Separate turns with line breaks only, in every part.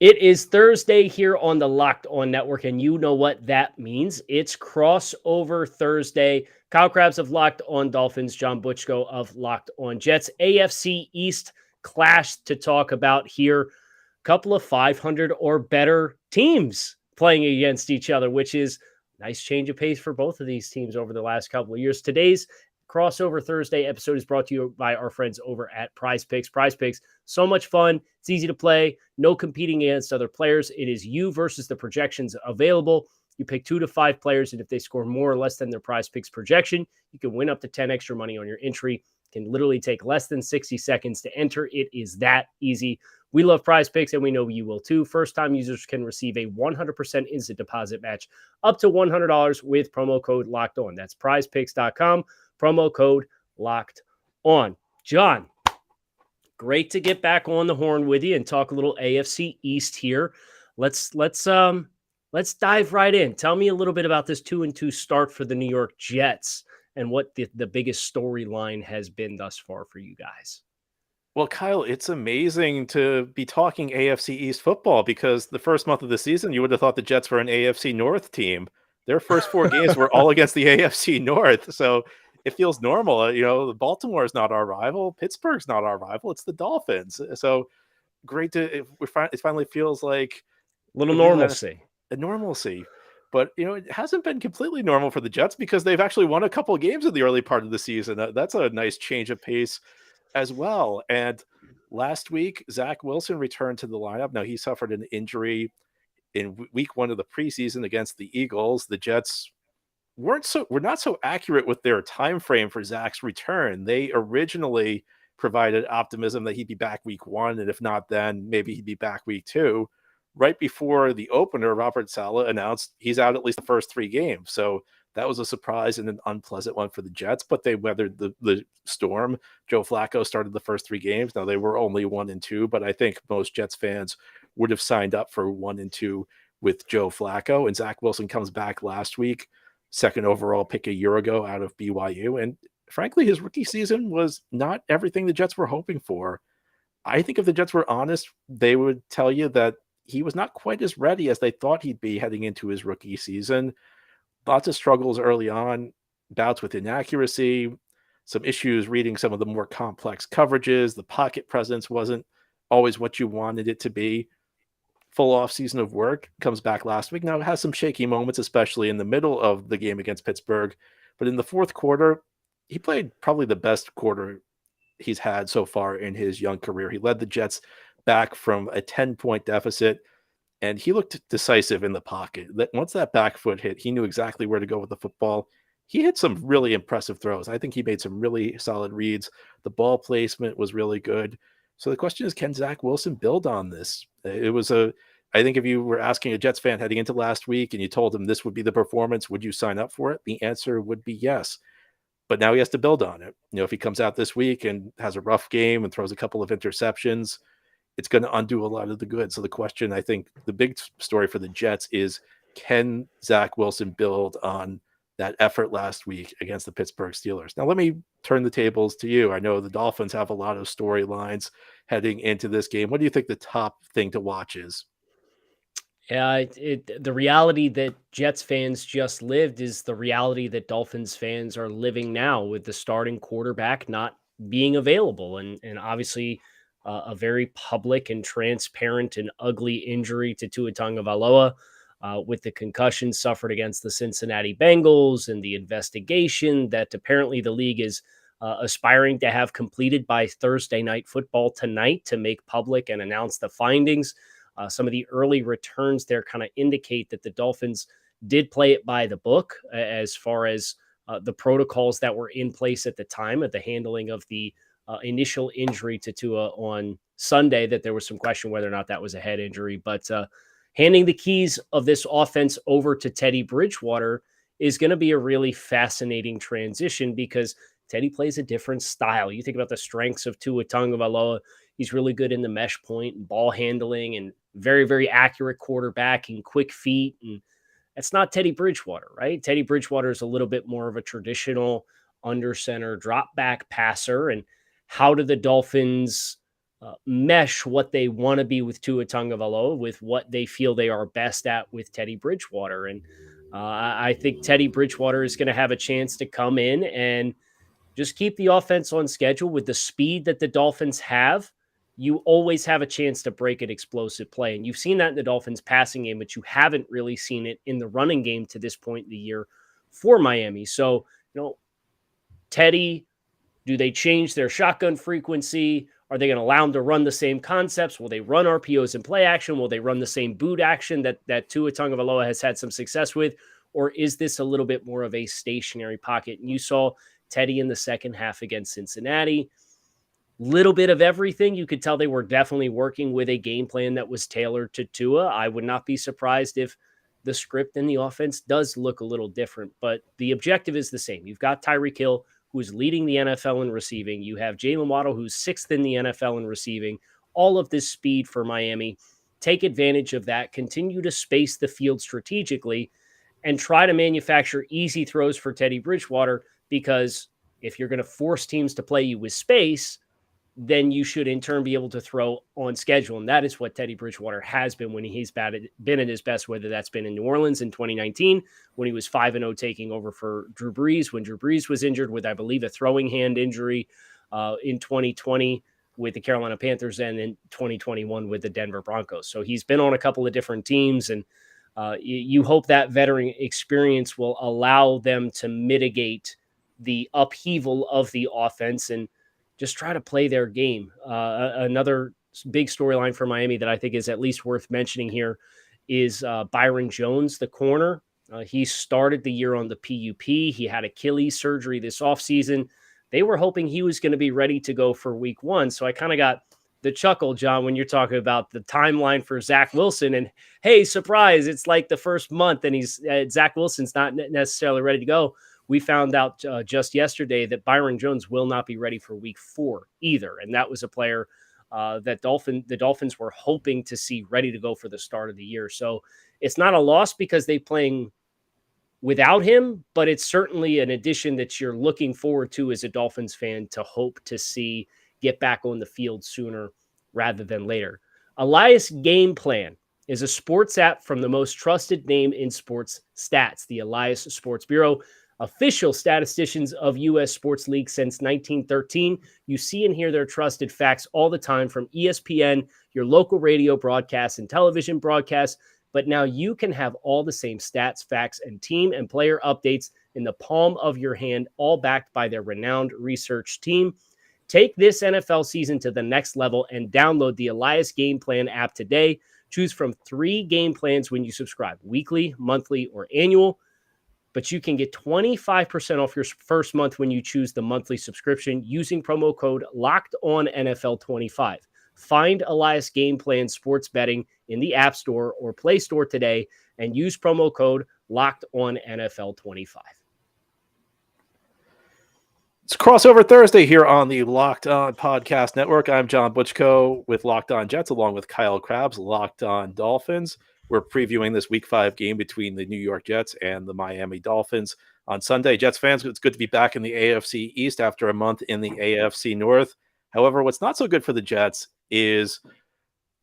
It is Thursday here on the Locked On Network, and you know what that means. It's crossover Thursday. Kyle Krabs of Locked On Dolphins, John Butchko of Locked On Jets. AFC East clash to talk about here. Couple of 500 or better teams playing against each other, which is a nice change of pace for both of these teams over the last couple of years. Today's Crossover Thursday episode is brought to you by our friends over at Prize Picks. Prize Picks, so much fun. It's easy to play. No competing against other players. It is you versus the projections available. You pick 2 to 5 players, and if they score more or less than their Prize Picks projection, you can win up to 10 extra money on your entry. It can literally take less than 60 seconds to enter. It is that easy. We love Prize Picks, and we know you will too. First-time users can receive a 100% instant deposit match up to $100 with promo code Locked On. That's prizepicks.com. Promo code Locked On. John, great to get back on the horn with you and talk a little AFC East here. Let's dive right in. Tell me a little bit about this 2-2 start for the New York Jets and what the biggest storyline has been thus far for you guys.
Well, Kyle, it's amazing to be talking AFC East football because the first month of the season, you would have thought the Jets were an AFC North team. Their first 4 games were all against the AFC North. So it feels normal. Baltimore is not our rival. Pittsburgh's not our rival. It's the Dolphins. So great it finally feels like
a little normalcy.
A normalcy. But, it hasn't been completely normal for the Jets because they've actually won a couple of games in the early part of the season. That's a nice change of pace as well. And last week, Zach Wilson returned to the lineup. Now, he suffered an injury in week 1 of the preseason against the Eagles. The Jets were not so accurate with their time frame for Zach's return. They originally provided optimism that he'd be back week 1, and if not, then maybe he'd be back week 2. Right before the opener, Robert Saleh announced he's out at least the first 3 games. So that was a surprise and an unpleasant one for the Jets, but they weathered the storm. Joe Flacco started the first 3 games. Now, they were only 1-2, but I think most Jets fans would have signed up for 1-2 with Joe Flacco. And Zach Wilson comes back last week, 2nd overall pick a year ago out of BYU. And frankly, his rookie season was not everything the Jets were hoping for. I think if the Jets were honest, they would tell you that he was not quite as ready as they thought he'd be heading into his rookie season. Lots of struggles early on, bouts with inaccuracy, some issues reading some of the more complex coverages. The pocket presence wasn't always what you wanted it to be. Full off season of work, comes back last week. Now, it has some shaky moments, especially in the middle of the game against Pittsburgh. But in the fourth quarter, he played probably the best quarter he's had so far in his young career. He led the Jets back from a 10-point deficit, and he looked decisive in the pocket. Once that back foot hit, he knew exactly where to go with the football. He hit some really impressive throws. I think he made some really solid reads. The ball placement was really good. So the question is, can Zach Wilson build on this? I think if you were asking a Jets fan heading into last week and you told him this would be the performance, would you sign up for it? The answer would be yes. But now he has to build on it. If he comes out this week and has a rough game and throws a couple of interceptions, it's going to undo a lot of the good. So the question, I think the big story for the Jets is, can Zach Wilson build on that effort last week against the Pittsburgh Steelers? Now, let me turn the tables to you. I know the Dolphins have a lot of storylines heading into this game. What do you think the top thing to watch is?
Yeah, the reality that Jets fans just lived is the reality that Dolphins fans are living now, with the starting quarterback not being available. And obviously a very public and transparent and ugly injury to Tua Tagovailoa, with the concussion suffered against the Cincinnati Bengals and the investigation that apparently the league is aspiring to have completed by Thursday Night Football tonight to make public and announce the findings. Some of the early returns there kind of indicate that the Dolphins did play it by the book as far as the protocols that were in place at the time of the handling of the initial injury to Tua on Sunday, that there was some question whether or not that was a head injury. But handing the keys of this offense over to Teddy Bridgewater is going to be a really fascinating transition because Teddy plays a different style. You think about the strengths of Tua Tagovailoa. He's really good in the mesh point and ball handling and very, very accurate quarterbacking, quick feet. And that's not Teddy Bridgewater, right? Teddy Bridgewater is a little bit more of a traditional under center drop back passer. And how do the Dolphins mesh what they want to be with Tua Tagovailoa with what they feel they are best at with Teddy Bridgewater. And I think Teddy Bridgewater is going to have a chance to come in and just keep the offense on schedule with the speed that the Dolphins have. You always have a chance to break an explosive play. And you've seen that in the Dolphins passing game, but you haven't really seen it in the running game to this point in the year for Miami. So, Teddy, do they change their shotgun frequency? Are they going to allow them to run the same concepts? Will they run RPOs and play action? Will they run the same boot action that Tua Tagovailoa has had some success with? Or is this a little bit more of a stationary pocket? And you saw Teddy in the second half against Cincinnati. Little bit of everything. You could tell they were definitely working with a game plan that was tailored to Tua. I would not be surprised if the script and the offense does look a little different, but the objective is the same. You've got Tyreek Hill, who's leading the NFL in receiving. You have Jalen Waddle, who's sixth in the NFL in receiving. All of this speed for Miami. Take advantage of that. Continue to space the field strategically and try to manufacture easy throws for Teddy Bridgewater, because if you're going to force teams to play you with space, then you should in turn be able to throw on schedule. And that is what Teddy Bridgewater has been when he's been at his best, whether that's been in New Orleans in 2019, when he was 5-0 taking over for Drew Brees, when Drew Brees was injured with, I believe, a throwing hand injury in 2020 with the Carolina Panthers, and in 2021 with the Denver Broncos. So he's been on a couple of different teams, and you hope that veteran experience will allow them to mitigate the upheaval of the offense and just try to play their game. Another big storyline for Miami that I think is at least worth mentioning here is Byron Jones, the corner. He started the year on the PUP. He had Achilles surgery this offseason. They were hoping he was going to be ready to go for week one. So I kind of got the chuckle, John, when you're talking about the timeline for Zach Wilson. And hey, surprise, it's like the first month and Zach Wilson's not necessarily ready to go. We found out just yesterday that Byron Jones will not be ready for week 4 either. And that was a player that the Dolphins were hoping to see ready to go for the start of the year. So it's not a loss because they're playing without him, but it's certainly an addition that you're looking forward to as a Dolphins fan to hope to see get back on the field sooner rather than later. Elias Game Plan is a sports app from the most trusted name in sports stats, the Elias Sports Bureau. Official statisticians of U.S. sports leagues since 1913. You see and hear their trusted facts all the time from ESPN, your local radio broadcasts and television broadcasts. But now you can have all the same stats, facts, and team and player updates in the palm of your hand, all backed by their renowned research team. Take this NFL season to the next level and download the Elias Game Plan app today. Choose from 3 game plans when you subscribe: weekly, monthly, or annual. But you can get 25% off your first month when you choose the monthly subscription using promo code LOCKEDONNFL25. Find Elias Game Plan Sports Betting in the App Store or Play Store today and use promo code LOCKEDONNFL25.
It's Crossover Thursday here on the Locked On Podcast Network. I'm John Butchko with Locked On Jets, along with Kyle Krabs, Locked On Dolphins. We're previewing this Week 5 game between the New York Jets and the Miami Dolphins on Sunday. Jets fans, it's good to be back in the AFC East after a month in the AFC North. However, what's not so good for the Jets is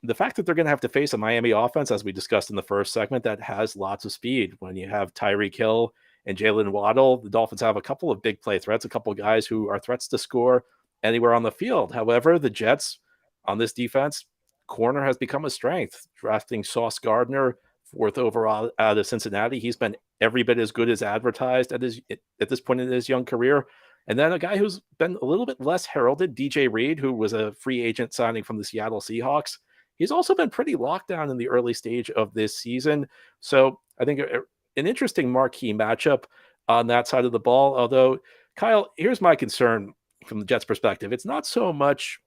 the fact that they're going to have to face a Miami offense, as we discussed in the first segment, that has lots of speed. When you have Tyreek Hill and Jalen Waddle, the Dolphins have a couple of big play threats, a couple of guys who are threats to score anywhere on the field. However, the Jets on this defense, corner has become a strength. Drafting Sauce Gardner, 4th overall out of Cincinnati. He's been every bit as good as advertised at this point in his young career. And then a guy who's been a little bit less heralded, DJ Reed, who was a free agent signing from the Seattle Seahawks. He's also been pretty locked down in the early stage of this season. So I think an interesting marquee matchup on that side of the ball. Although, Kyle, here's my concern from the Jets' perspective. It's not so much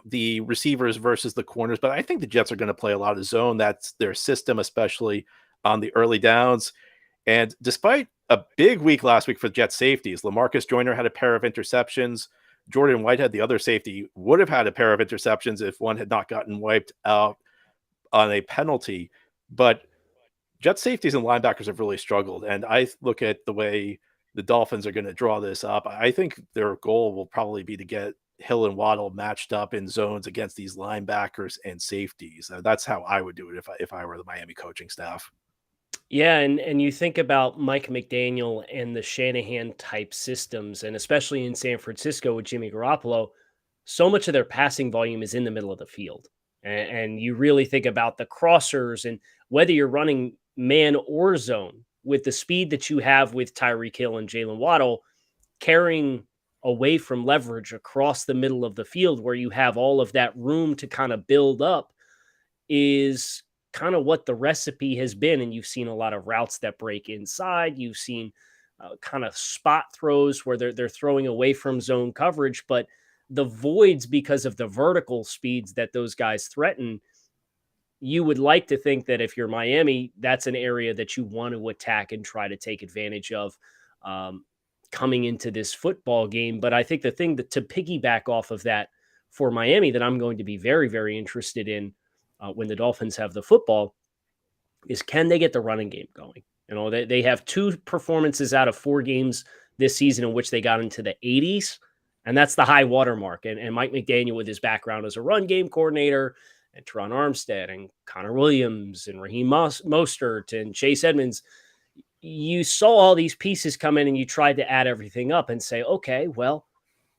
the receivers versus the corners, but I think the Jets are going to play a lot of zone. That's their system, especially on the early downs. And despite a big week last week for Jets safeties, LaMarcus Joyner had a pair of interceptions. Jordan Whitehead, the other safety, would have had a pair of interceptions if one had not gotten wiped out on a penalty. But Jets safeties and linebackers have really struggled. And I look at the way the Dolphins are going to draw this up. I think their goal will probably be to get Hill and Waddle matched up in zones against these linebackers and safeties. That's how I would do it if I were the Miami coaching staff.
Yeah, and you think about Mike McDaniel and the Shanahan type systems, and especially in San Francisco with Jimmy Garoppolo, so much of their passing volume is in the middle of the field. And you really think about the crossers and whether you're running man or zone with the speed that you have with Tyreek Hill and Jalen Waddle carrying away from leverage across the middle of the field where you have all of that room to kind of build up is kind of what the recipe has been. And you've seen a lot of routes that break inside. You've seen kind of spot throws where they're throwing away from zone coverage, but the voids because of the vertical speeds that those guys threaten. You would like to think that if you're Miami, that's an area that you want to attack and try to take advantage of coming into this football game. But I think the thing that to piggyback off of that for Miami that I'm going to be very, very interested in when the Dolphins have the football is can they get the running game going? You know, they have 2 performances out of 4 games this season in which they got into the 80s, and that's the high water mark. And Mike McDaniel, with his background as a run game coordinator, and Teron Armstead and Connor Williams and Raheem Mostert and Chase Edmonds, you saw all these pieces come in and you tried to add everything up and say, okay, well,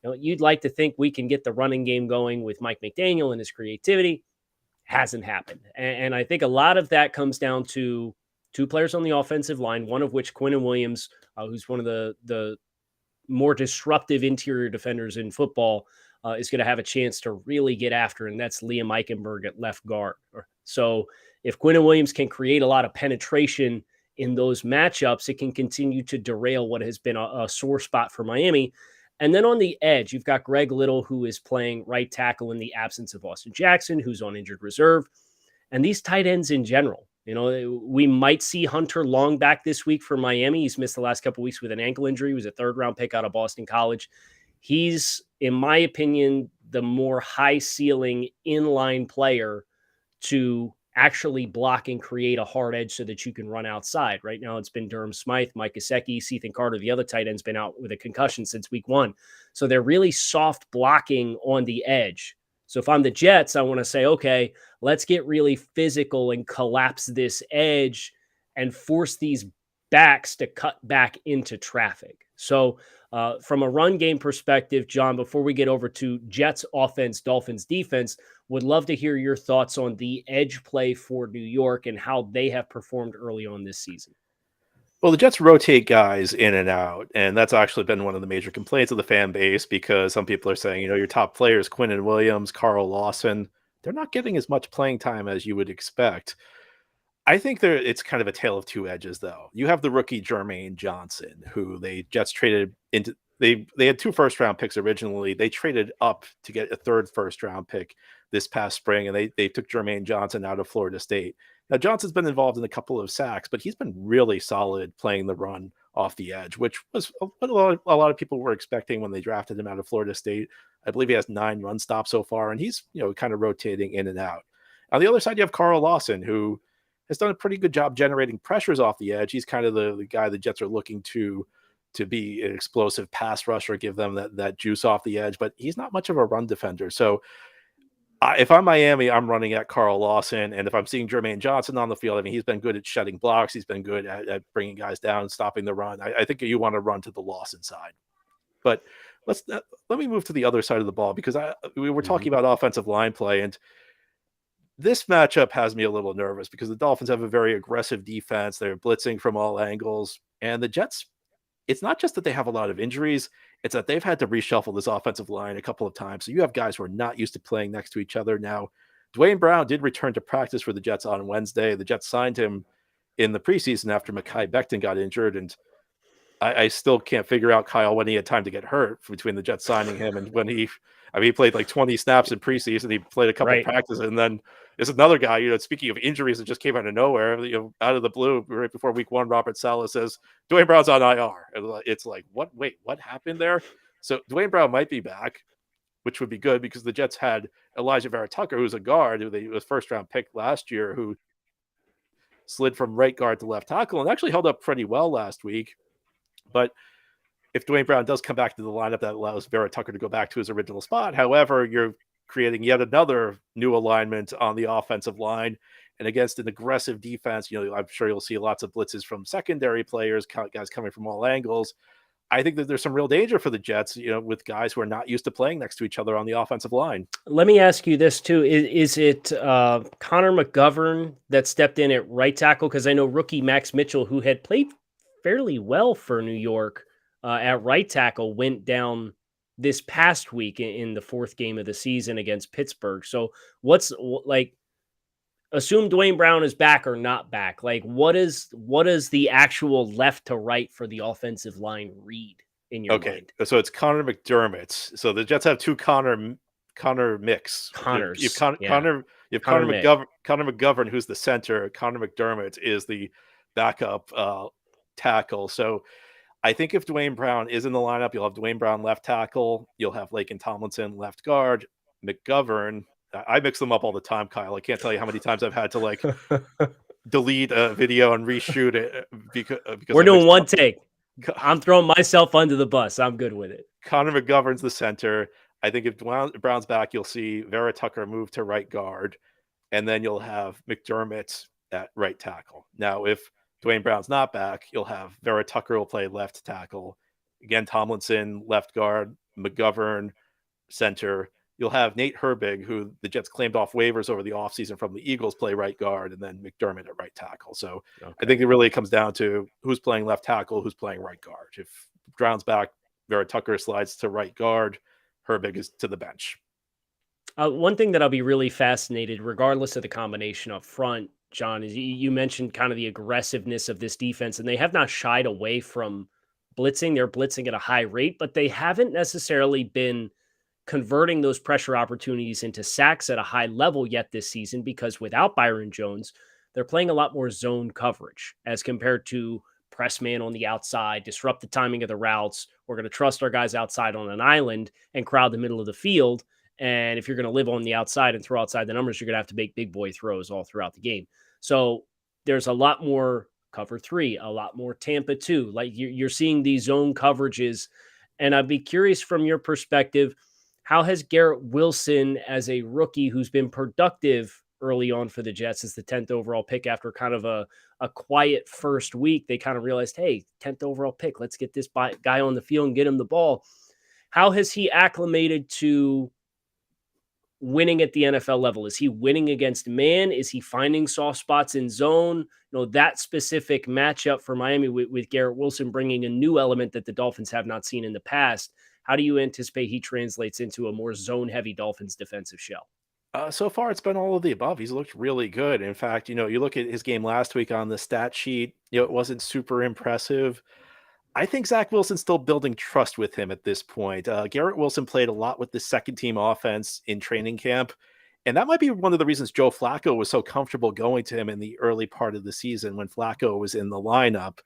you know, you'd like to think we can get the running game going with Mike McDaniel and his creativity. Hasn't happened. And I think a lot of that comes down to 2 players on the offensive line, one of which Quinnen Williams, who's one of the more disruptive interior defenders in football, is going to have a chance to really get after, and that's Liam Eichenberg at left guard. So if Quinnen Williams can create a lot of penetration in those matchups, it can continue to derail what has been a sore spot for Miami. And then on the edge, you've got Greg Little, who is playing right tackle in the absence of Austin Jackson, who's on injured reserve. And these tight ends in general, you know, we might see Hunter Long back this week for Miami. He's missed the last couple of weeks with an ankle injury. He was a 3rd-round pick out of Boston College. He's, in my opinion, the more high-ceiling inline player to actually block and create a hard edge so that you can run outside. Right now, it's been Durham Smythe, Mike Gesicki, Ethan Carter. The other tight end's been out with a concussion since week 1. So they're really soft blocking on the edge. So if I'm the Jets, I want to say, okay, let's get really physical and collapse this edge and force these backs to cut back into traffic. So from a run game perspective, John, before we get over to Jets offense, Dolphins defense, would love to hear your thoughts on the edge play for New York and how they have performed early on this season.
Well, the Jets rotate guys in and out, and that's actually been one of the major complaints of the fan base because some people are saying, you know, your top players, Quinnen Williams, Carl Lawson, they're not getting as much playing time as you would expect. I think it's kind of a tale of 2 edges, though. You have the rookie Jermaine Johnson, who they Jets traded into. They had 2 first-round picks originally. They traded up to get a 3rd first-round pick this past spring, and they took Jermaine Johnson out of Florida State. Now, Johnson's been involved in a couple of sacks, but he's been really solid playing the run off the edge, which was what a lot of people were expecting when they drafted him out of Florida State. I believe he has 9 run stops so far, and he's, you know, kind of rotating in and out. On the other side, you have Carl Lawson, who has done a pretty good job generating pressures off the edge. He's kind of the guy the Jets are looking to be an explosive pass rusher, give them that juice off the edge, but he's not much of a run defender. So if I'm Miami, I'm running at Carl Lawson. And if I'm seeing Jermaine Johnson on the field, I mean, he's been good at shedding blocks. He's been good at bringing guys down, stopping the run. I think you want to run to the Lawson side. But let me move to the other side of the ball, because we were talking about offensive line play, and this matchup has me a little nervous because the Dolphins have a very aggressive defense. They're blitzing from all angles. And the Jets, it's not just that they have a lot of injuries, it's that they've had to reshuffle this offensive line a couple of times. So you have guys who are not used to playing next to each other. Now, Dwayne Brown did return to practice for the Jets on Wednesday. The Jets signed him in the preseason after Mekhi Becton got injured. And I still can't figure out, Kyle, when he had time to get hurt between the Jets signing him and when he played like 20 snaps in preseason. He played a couple of practices, and then there's another guy, you know, speaking of injuries that just came out of nowhere, you know, out of the blue, right before week 1, Robert Saleh says, Dwayne Brown's on IR. And it's like, what happened there? So Dwayne Brown might be back, which would be good because the Jets had Elijah Vera Tucker, who's a guard, who was 1st-round pick last year, who slid from right guard to left tackle and actually held up pretty well last week. But if Dwayne Brown does come back to the lineup, that allows Vera Tucker to go back to his original spot. However, you're creating yet another new alignment on the offensive line. And against an aggressive defense, I'm sure you'll see lots of blitzes from secondary players, guys coming from all angles. I think that there's some real danger for the Jets, with guys who are not used to playing next to each other on the offensive line.
Let me ask you this too. Is it Connor McGovern that stepped in at right tackle? Because I know rookie Max Mitchell, who had played fairly well for New York at right tackle, went down this past week in the fourth game of the season against Pittsburgh. So what's like, assume Dwayne Brown is back or not back. Like what is the actual left to right for the offensive line read in your mind?
So it's Connor McDermott. So the Jets have two Connor mix.
Connors.
You have Connor McGovern, who's the center. Connor McDermott is the backup tackle. So I think if Dwayne Brown is in the lineup, you'll have Dwayne Brown left tackle. You'll have Laken Tomlinson left guard. McGovern. I mix them up all the time, Kyle. I can't tell you how many times I've had to delete a video and reshoot it because
we're doing one take. I'm throwing myself under the bus. I'm good with it.
Connor McGovern's the center. I think if Brown's back, you'll see Vera Tucker move to right guard, and then you'll have McDermott at right tackle. Now, if Dwayne Brown's not back, you'll have Vera Tucker will play left tackle. Again, Tomlinson left guard, McGovern center. You'll have Nate Herbig, who the Jets claimed off waivers over the offseason from the Eagles, play right guard, and then McDermott at right tackle. So I think it really comes down to who's playing left tackle, who's playing right guard. If Brown's back, Vera Tucker slides to right guard, Herbig is to the bench.
One thing that I'll be really fascinated, regardless of the combination up front, John, is you mentioned kind of the aggressiveness of this defense, and they have not shied away from blitzing. They're blitzing at a high rate, but they haven't necessarily been converting those pressure opportunities into sacks at a high level yet this season, because without Byron Jones, they're playing a lot more zone coverage as compared to press man on the outside, disrupt the timing of the routes. We're going to trust our guys outside on an island and crowd the middle of the field. And if you're going to live on the outside and throw outside the numbers, you're going to have to make big boy throws all throughout the game. So there's a lot more cover 3, a lot more Tampa 2. Like you're seeing these zone coverages. And I'd be curious from your perspective, how has Garrett Wilson, as a rookie who's been productive early on for the Jets, as the 10th overall pick after kind of a quiet first week, they kind of realized, hey, 10th overall pick, let's get this guy on the field and get him the ball. How has he acclimated to winning at the NFL level? Is he winning against man? Is he finding soft spots in zone? That specific matchup for Miami with Garrett Wilson bringing a new element that the Dolphins have not seen in the past. How do you anticipate he translates into a more zone-heavy Dolphins defensive shell?
So far, it's been all of the above. He's looked really good. In fact, you look at his game last week on the stat sheet, it wasn't super impressive. I think Zach Wilson's still building trust with him at this point. Garrett Wilson played a lot with the second-team offense in training camp, and that might be one of the reasons Joe Flacco was so comfortable going to him in the early part of the season when Flacco was in the lineup.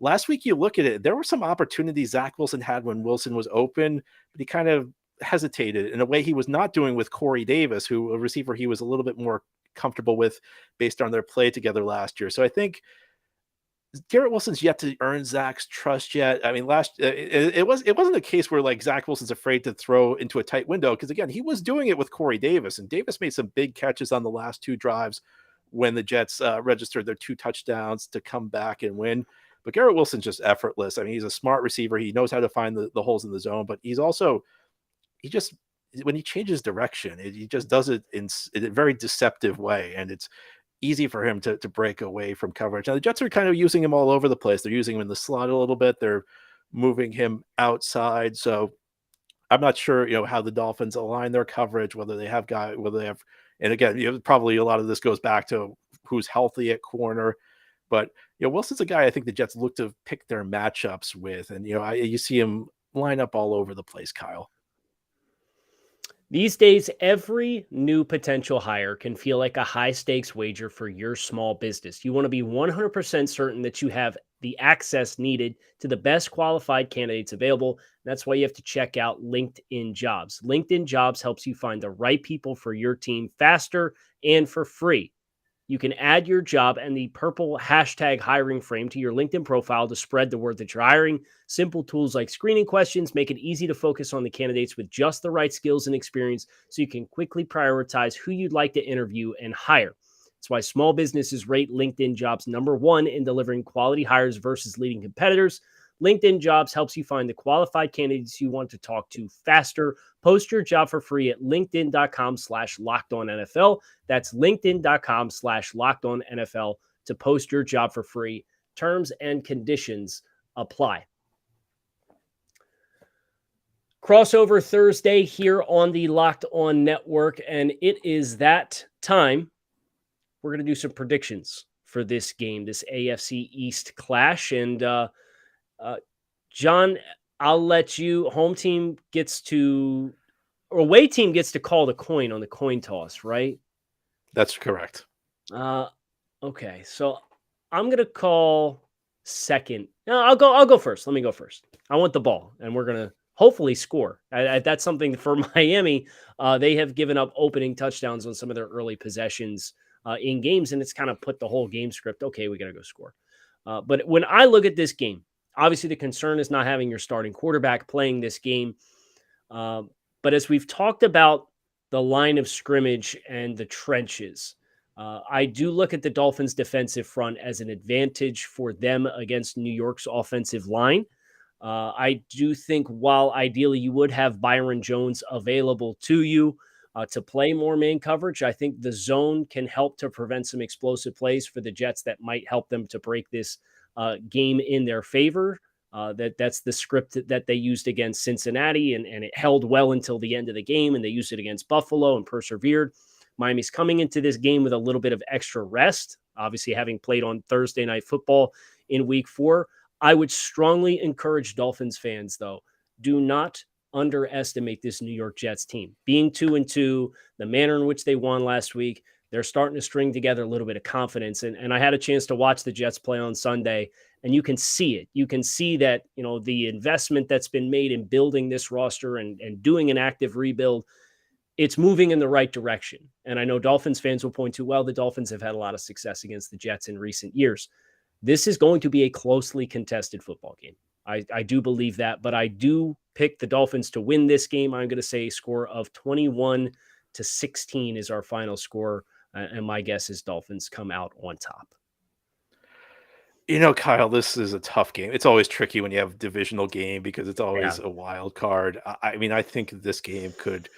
Last week, you look at it, there were some opportunities Zach Wilson had when Wilson was open, but he kind of hesitated in a way he was not doing with Corey Davis, who a receiver he was a little bit more comfortable with based on their play together last year. So I think Garrett Wilson's yet to earn Zach's trust yet. I mean, it wasn't a case where like Zach Wilson's afraid to throw into a tight window, because again, he was doing it with Corey Davis, and Davis made some big catches on the last 2 drives when the Jets registered their 2 touchdowns to come back and win. But Garrett Wilson's just effortless. I mean, he's a smart receiver. He knows how to find the holes in the zone, but when he changes direction, he just does it in a very deceptive way. And it's easy for him to break away from coverage. Now, the Jets are kind of using him all over the place. They're using him in the slot a little bit. They're moving him outside. So I'm not sure, how the Dolphins align their coverage, whether they have, and again, probably a lot of this goes back to who's healthy at corner. But Wilson's a guy I think the Jets look to pick their matchups with, and you see him line up all over the place, Kyle.
These days, every new potential hire can feel like a high-stakes wager for your small business. You want to be 100% certain that you have the access needed to the best qualified candidates available. That's why you have to check out LinkedIn Jobs. LinkedIn Jobs helps you find the right people for your team faster and for free. You can add your job and the purple hashtag hiring frame to your LinkedIn profile to spread the word that you're hiring. Simple tools like screening questions make it easy to focus on the candidates with just the right skills and experience so you can quickly prioritize who you'd like to interview and hire. That's why small businesses rate LinkedIn Jobs #1 in delivering quality hires versus leading competitors. LinkedIn Jobs helps you find the qualified candidates you want to talk to faster. Post your job for free at linkedin.com/lockedonnfl. That's linkedin.com/lockedonnfl to post your job for free. Terms and conditions apply. Crossover Thursday here on the Locked On Network, and it is that time. We're going to do some predictions for this game, this AFC East clash. And John, I'll let you. Home team gets to, or away team gets to call the coin on the coin toss, right?
That's correct.
Okay, so I'm gonna call second. No, I'll go first. Let me go first. I want the ball, and we're gonna hopefully score. That's something for Miami. They have given up opening touchdowns on some of their early possessions in games, and it's kind of put the whole game script. Okay, we gotta go score. But when I look at this game, obviously the concern is not having your starting quarterback playing this game. But as we've talked about the line of scrimmage and the trenches, I do look at the Dolphins' defensive front as an advantage for them against New York's offensive line. I do think while ideally you would have Byron Jones available to you to play more man coverage, I think the zone can help to prevent some explosive plays for the Jets that might help them to break this game in their favor. That's the script that they used against Cincinnati, and it held well until the end of the game, and they used it against Buffalo and persevered. Miami's coming into this game with a little bit of extra rest, obviously having played on Thursday Night Football in Week 4. I would strongly encourage Dolphins fans, though, do not underestimate this New York Jets team. Being 2-2, the manner in which they won last week, they're starting to string together a little bit of confidence. And I had a chance to watch the Jets play on Sunday, and you can see it. You can see that, the investment that's been made in building this roster and doing an active rebuild, it's moving in the right direction. And I know Dolphins fans will point to, well, the Dolphins have had a lot of success against the Jets in recent years. This is going to be a closely contested football game. I do believe that, but I do pick the Dolphins to win this game. I'm going to say a score of 21-16 is our final score. And my guess is Dolphins come out on top.
Kyle, this is a tough game. It's always tricky when you have a divisional game because it's always a wild card. I think this game could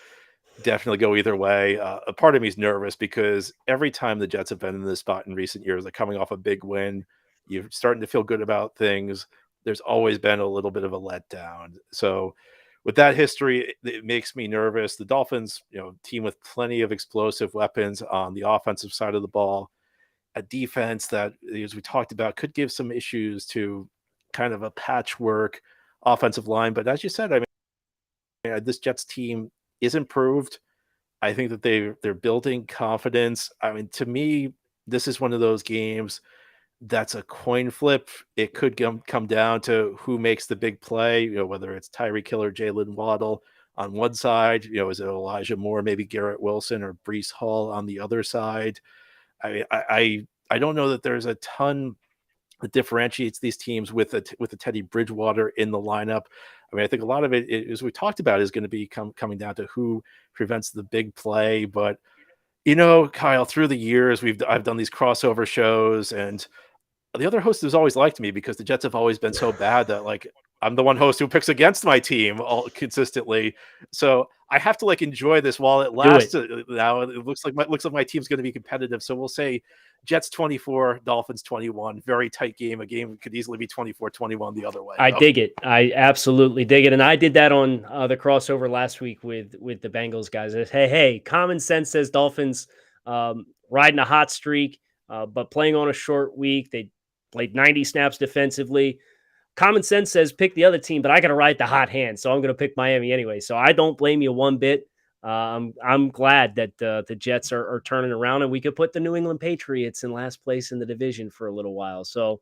definitely go either way. A part of me is nervous because every time the Jets have been in this spot in recent years, they're coming off a big win. You're starting to feel good about things. There's always been a little bit of a letdown. So with that history, it makes me nervous. The Dolphins, team with plenty of explosive weapons on the offensive side of the ball, a defense that, as we talked about, could give some issues to kind of a patchwork offensive line. But as you said, this Jets team is improved. I think that they're building confidence. To me, this is one of those games that's a coin flip. It could come down to who makes the big play, whether it's Tyreek Hill or Jalen Waddle on one side, is it Elijah Moore, maybe Garrett Wilson or Breece Hall on the other side. I don't know that there's a ton that differentiates these teams with a Teddy Bridgewater in the lineup. I think a lot of it, as we talked about, is going to be coming down to who prevents the big play. But Kyle, through the years, I've done these crossover shows, and the other host has always liked me because the Jets have always been so bad that I'm the one host who picks against my team all consistently. So I have to enjoy this while it lasts. Now it looks like my team's going to be competitive. So we'll say Jets 24, Dolphins 21. Very tight game. A game could easily be 24-21 the other way.
I dig it. I absolutely dig it. And I did that on the crossover last week with the Bengals guys. Hey, common sense says Dolphins riding a hot streak, but playing on a short week. They played 90 snaps defensively. Common sense says pick the other team, but I got to ride the hot hand, so I'm going to pick Miami anyway. So I don't blame you one bit. I'm glad that the Jets are turning around, and we could put the New England Patriots in last place in the division for a little while. So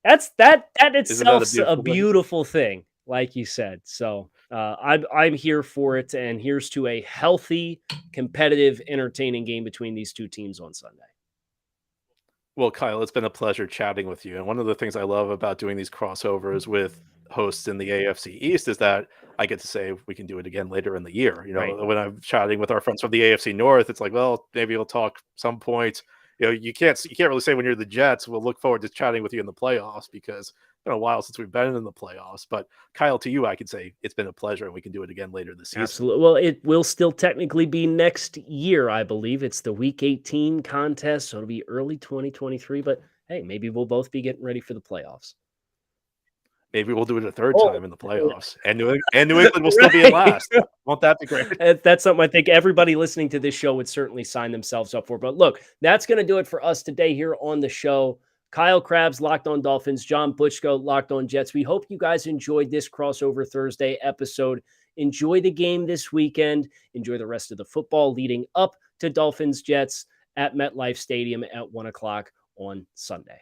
that itself a beautiful thing. like you said. So I'm here for it, and here's to a healthy, competitive, entertaining game between these two teams on Sunday.
Well, Kyle, it's been a pleasure chatting with you. And one of the things I love about doing these crossovers with hosts in the AFC East is that I get to say we can do it again later in the year.
Right.
When I'm chatting with our friends from the AFC North, it's like, well, maybe we'll talk some point. You can't really say when you're the Jets, we'll look forward to chatting with you in the playoffs because it's been a while since we've been in the playoffs. But Kyle, to you, I can say it's been a pleasure, and we can do it again later this season.
Absolutely. Well, it will still technically be next year, I believe. It's the Week 18 contest, so it'll be early 2023. But hey, maybe we'll both be getting ready for the playoffs.
Maybe we'll do it a third time in the playoffs, and New England will still be in last. Won't that be great?
That's something I think everybody listening to this show would certainly sign themselves up for. But look, that's going to do it for us today here on the show. Kyle Krabs, Locked On Dolphins, John Butchko, Locked On Jets. We hope you guys enjoyed this crossover Thursday episode. Enjoy the game this weekend. Enjoy the rest of the football leading up to Dolphins Jets at MetLife Stadium at 1 o'clock on Sunday.